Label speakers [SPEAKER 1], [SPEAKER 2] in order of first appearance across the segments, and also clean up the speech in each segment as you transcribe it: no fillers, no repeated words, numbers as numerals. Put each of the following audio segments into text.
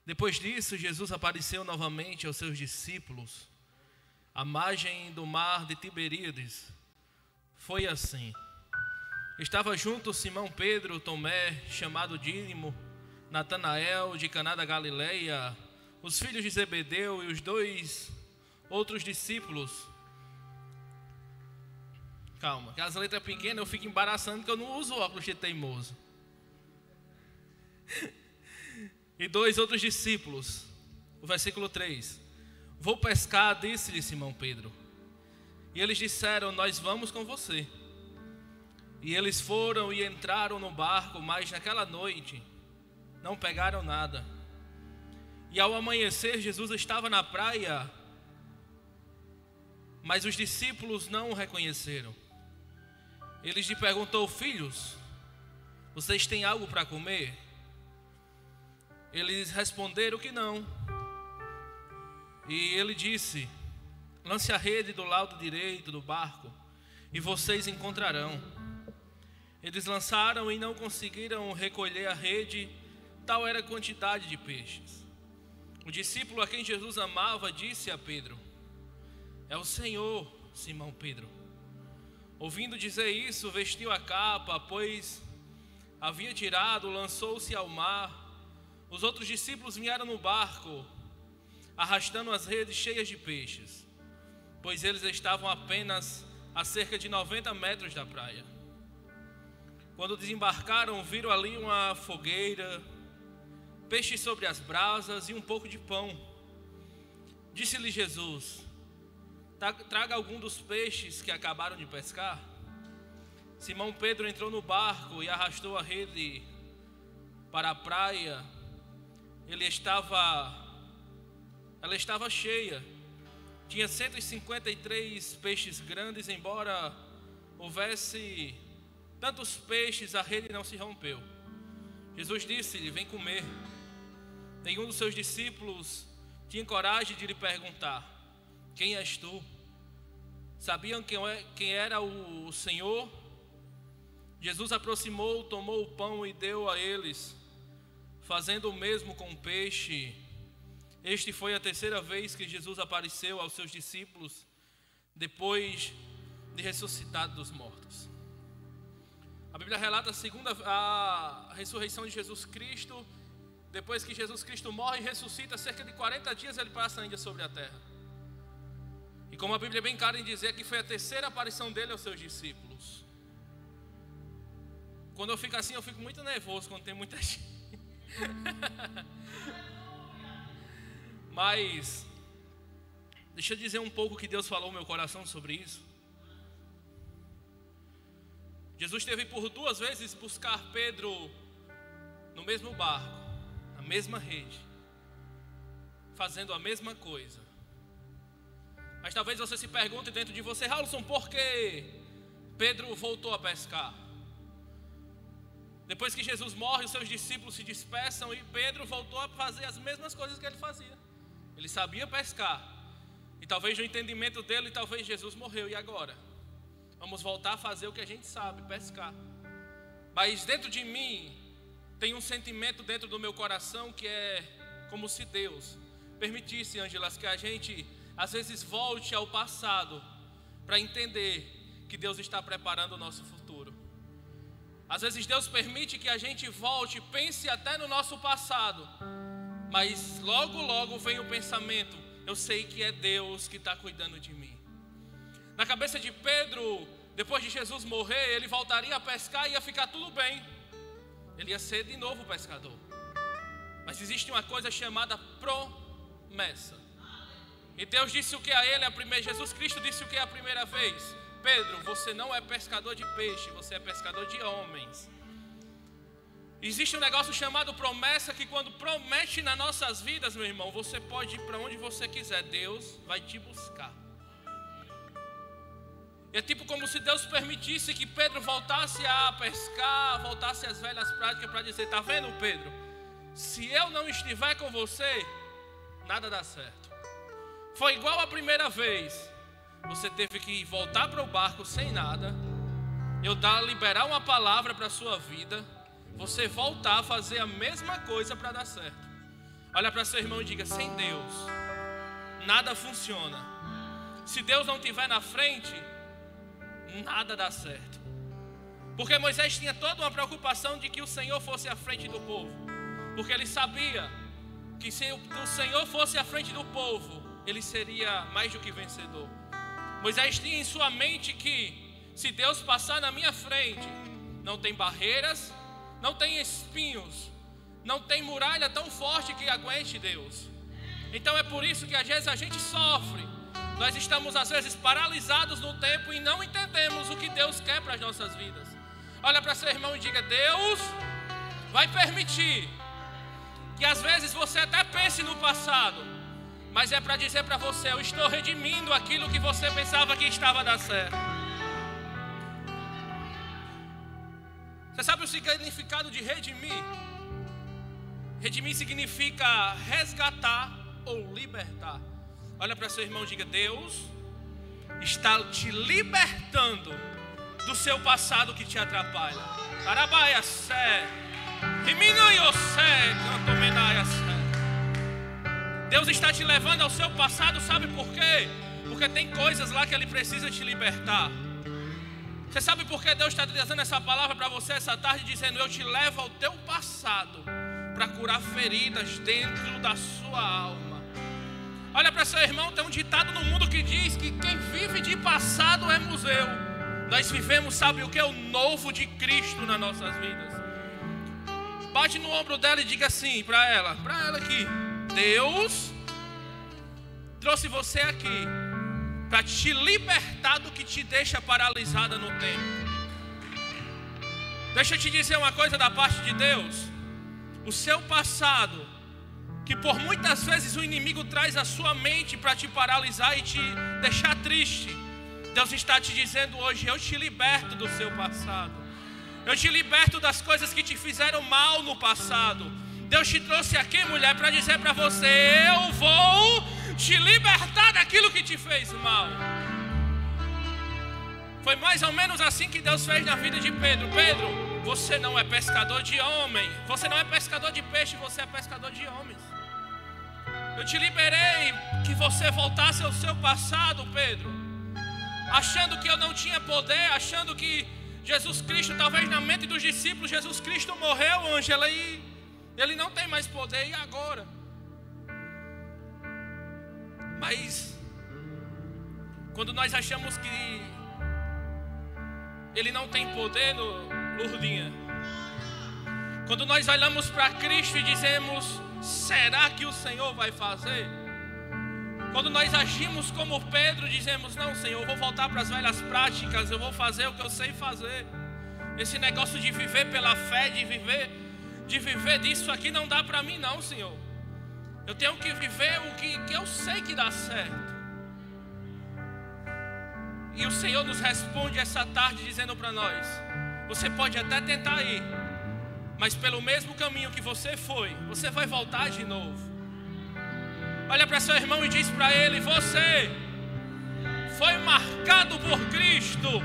[SPEAKER 1] Depois disso, Jesus apareceu novamente aos seus discípulos à margem do mar de Tiberíades. Foi assim: estava junto Simão Pedro, Tomé, chamado Dídimo, Natanael de Caná da Galileia, os filhos de Zebedeu e os 2 outros discípulos. Calma, que as letras pequenas eu fico embaraçando porque eu não uso óculos de teimoso. E 2 outros discípulos. O versículo 3: vou pescar, disse-lhe Simão Pedro. E eles disseram: nós vamos com você. E eles foram e entraram no barco, mas naquela noite não pegaram nada. E ao amanhecer, Jesus estava na praia, mas os discípulos não o reconheceram. Ele lhe perguntou: filhos, vocês têm algo para comer? Eles responderam que não. E ele disse: lance a rede do lado direito do barco e vocês encontrarão. Eles lançaram e não conseguiram recolher a rede, tal era a quantidade de peixes. O discípulo a quem Jesus amava disse a Pedro: é o Senhor, Simão Pedro. Ouvindo dizer isso, vestiu a capa, pois havia tirado, lançou-se ao mar. Os outros discípulos vieram no barco, arrastando as redes cheias de peixes, pois eles estavam apenas a cerca de 90 metros da praia. Quando desembarcaram, viram ali uma fogueira, peixes sobre as brasas e um pouco de pão. Disse-lhe Jesus: traga algum dos peixes que acabaram de pescar. Simão Pedro entrou no barco e arrastou a rede para a praia. Ela estava cheia. Tinha 153 peixes grandes. Embora houvesse tantos peixes, a rede não se rompeu. Jesus disse-lhe: vem comer. Nenhum dos seus discípulos tinha coragem de lhe perguntar: quem és tu? Sabiam quem era o Senhor? Jesus aproximou, tomou o pão e deu a eles, fazendo o mesmo com o peixe. Este foi a 3ª vez que Jesus apareceu aos seus discípulos depois de ressuscitado dos mortos. A Bíblia relata a ressurreição de Jesus Cristo. Depois que Jesus Cristo morre e ressuscita, cerca de 40 dias ele passa ainda sobre a terra. E como a Bíblia é bem clara em dizer que foi a 3ª aparição dele aos seus discípulos. Quando eu fico assim, eu fico muito nervoso quando tem muita gente. Mas deixa eu dizer um pouco que Deus falou no meu coração sobre isso. Jesus teve por 2 vezes buscar Pedro no mesmo barco, na mesma rede, fazendo a mesma coisa. Mas talvez você se pergunte dentro de você: Raulson, por que Pedro voltou a pescar? Depois que Jesus morre, os seus discípulos se dispersam e Pedro voltou a fazer as mesmas coisas que ele fazia. Ele sabia pescar. E talvez no entendimento dele, talvez Jesus morreu. E agora? Vamos voltar a fazer o que a gente sabe, pescar. Mas dentro de mim, tem um sentimento dentro do meu coração que é como se Deus permitisse, Ângelas, que a gente às vezes volte ao passado para entender que Deus está preparando o nosso futuro. Às vezes Deus permite que a gente volte, pense até no nosso passado, mas logo vem o pensamento: eu sei que é Deus que está cuidando de mim. Na cabeça de Pedro, depois de Jesus morrer, ele voltaria a pescar e ia ficar tudo bem. Ele ia ser de novo pescador. Mas existe uma coisa chamada promessa. E Deus disse o que a ele, Jesus Cristo disse o que a primeira vez: Pedro, você não é pescador de peixe, você é pescador de homens. Existe um negócio chamado promessa, que quando promete nas nossas vidas, meu irmão, você pode ir para onde você quiser, Deus vai te buscar. É tipo como se Deus permitisse que Pedro voltasse a pescar, voltasse às velhas práticas para dizer: tá vendo, Pedro? Se eu não estiver com você, nada dá certo. Foi igual a primeira vez. Você teve que voltar para o barco sem nada, eu liberar uma palavra para a sua vida, você voltar a fazer a mesma coisa para dar certo. Olha para seu irmão e diga: sem Deus nada funciona. Se Deus não estiver na frente, nada dá certo. Porque Moisés tinha toda uma preocupação de que o Senhor fosse à frente do povo, porque ele sabia que se o Senhor fosse à frente do povo, ele seria mais do que vencedor. Moisés tinha em sua mente que se Deus passar na minha frente, não tem barreiras, não tem espinhos, não tem muralha tão forte que aguente Deus. Então é por isso que às vezes a gente sofre. Nós estamos às vezes paralisados no tempo e não entendemos o que Deus quer para as nossas vidas. Olha para seu irmão e diga: Deus vai permitir que às vezes você até pense no passado, mas é para dizer para você: eu estou redimindo aquilo que você pensava que estava dando certo. Você sabe o significado de redimir? Redimir significa resgatar ou libertar. Olha para seu irmão e diga: Deus está te libertando do seu passado que te atrapalha. Arabaia sé, diminuiu sé, cantomenaia sé. Deus está te levando ao seu passado, sabe por quê? Porque tem coisas lá que Ele precisa te libertar. Você sabe por que Deus está trazendo essa palavra para você essa tarde, dizendo: eu te levo ao teu passado para curar feridas dentro da sua alma. Olha para seu irmão, tem um ditado no mundo que diz que quem vive de passado é museu. Nós vivemos, sabe o que? O novo de Cristo nas nossas vidas. Bate no ombro dela e diga assim para ela aqui: Deus trouxe você aqui para te libertar do que te deixa paralisada no tempo. Deixa eu te dizer uma coisa da parte de Deus. O seu passado, que por muitas vezes o inimigo traz à sua mente para te paralisar e te deixar triste, Deus está te dizendo hoje: eu te liberto do seu passado. Eu te liberto das coisas que te fizeram mal no passado. Deus te trouxe aqui, mulher, para dizer para você: eu vou te libertar daquilo que te fez mal. Foi mais ou menos assim que Deus fez na vida de Pedro. Pedro, você não é pescador de homem, você não é pescador de peixe, você é pescador de homens. Eu te liberei que você voltasse ao seu passado, Pedro, achando que eu não tinha poder, achando que Jesus Cristo, talvez na mente dos discípulos, Jesus Cristo morreu, Ângela, e Ele não tem mais poder, e agora? Mas quando nós achamos que Ele não tem poder, Lourdinha, quando nós olhamos para Cristo e dizemos: será que o Senhor vai fazer? Quando nós agimos como Pedro, dizemos: não, Senhor, eu vou voltar para as velhas práticas, eu vou fazer o que eu sei fazer. Esse negócio de viver pela fé, de viver disso aqui não dá para mim não, Senhor. Eu tenho que viver o que eu sei que dá certo. E o Senhor nos responde essa tarde dizendo para nós: você pode até tentar ir, mas pelo mesmo caminho que você foi, você vai voltar de novo. Olha para seu irmão e diz para ele: você foi marcado por Cristo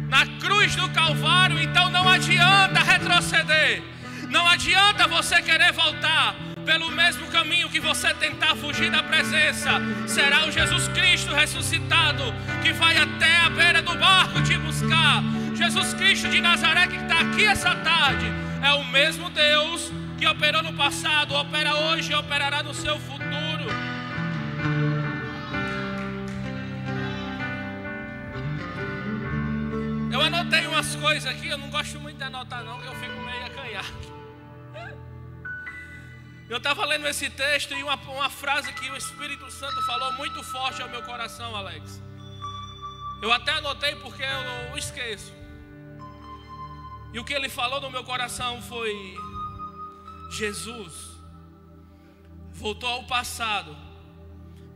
[SPEAKER 1] na cruz do Calvário, então não adianta retroceder, não adianta você querer voltar pelo mesmo caminho que você tentar fugir da presença. Será o Jesus Cristo ressuscitado que vai até a beira do barco te buscar. Jesus Cristo de Nazaré, que está aqui essa tarde, é o mesmo Deus que operou no passado, opera hoje e operará no seu futuro. Eu anotei umas coisas aqui, eu não gosto muito de anotar não, porque eu fico meio acanhado. Eu estava lendo esse texto e uma frase que o Espírito Santo falou muito forte ao meu coração, Alex. Eu até anotei porque eu esqueço. E o que ele falou no meu coração foi: Jesus voltou ao passado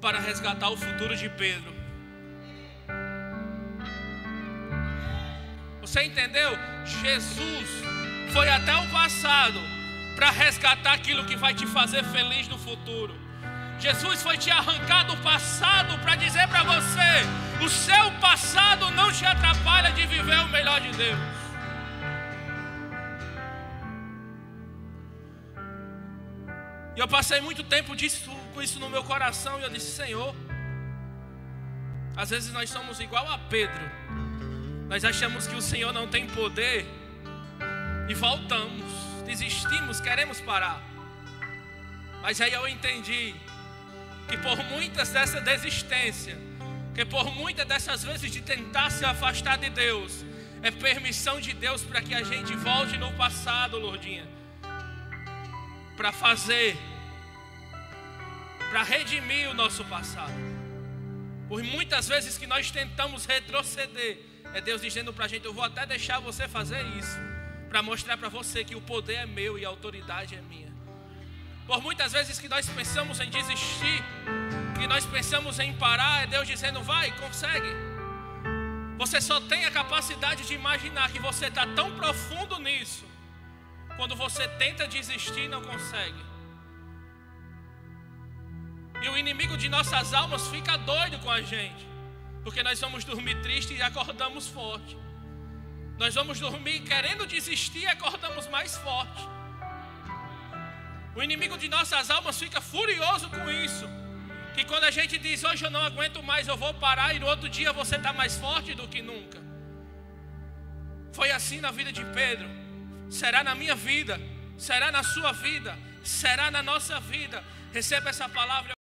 [SPEAKER 1] para resgatar o futuro de Pedro. Você entendeu? Jesus foi até o passado para resgatar aquilo que vai te fazer feliz no futuro. Jesus foi te arrancar do passado para dizer para você: o seu passado não te atrapalha de viver o melhor de Deus. E eu passei muito tempo com isso no meu coração. E eu disse: Senhor, às vezes nós somos igual a Pedro. Nós achamos que o Senhor não tem poder e voltamos, desistimos, queremos parar. Mas aí eu entendi que por muitas dessa desistência, que por muitas dessas vezes de tentar se afastar de Deus, é permissão de Deus para que a gente volte no passado, Lourdinha, para fazer, para redimir o nosso passado. Por muitas vezes que nós tentamos retroceder, é Deus dizendo para a gente: eu vou até deixar você fazer isso, para mostrar para você que o poder é meu e a autoridade é minha. Por muitas vezes que nós pensamos em desistir, que nós pensamos em parar, é Deus dizendo: vai, consegue. Você só tem a capacidade de imaginar que você está tão profundo nisso. Quando você tenta desistir, não consegue. E o inimigo de nossas almas fica doido com a gente, porque nós vamos dormir triste e acordamos forte. Nós vamos dormir querendo desistir e acordamos mais forte. O inimigo de nossas almas fica furioso com isso, que quando a gente diz: hoje eu não aguento mais, eu vou parar, e no outro dia você está mais forte do que nunca. Foi assim na vida de Pedro. Será na minha vida, será na sua vida, será na nossa vida. Receba essa palavra.